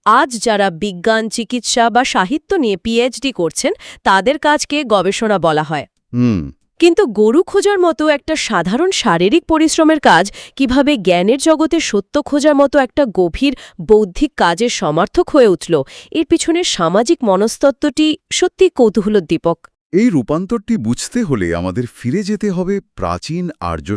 আজ যারা বিজ্ঞান, চিকিৎসা বা সাহিত্য নিয়ে পিএইচডি করছেন, তাদের কাজকে গবেষণা বলা হয়। হুম। কিন্তু গরু খোঁজার মতো একটা সাধারণ শারীরিক পরিশ্রমের কাজ কিভাবে জ্ঞানের জগতে সত্য খোঁজার মতো একটা গভীর বৌদ্ধিক কাজের সমার্থক হয়ে উঠল, এর পিছনের সামাজিক মনস্তত্ত্বটি সত্যি কৌতূহলোদ্দীপক। এই রূপান্তরটি বুঝতে হলে আমাদের ফিরে যেতে হবে প্রাচীন আর্য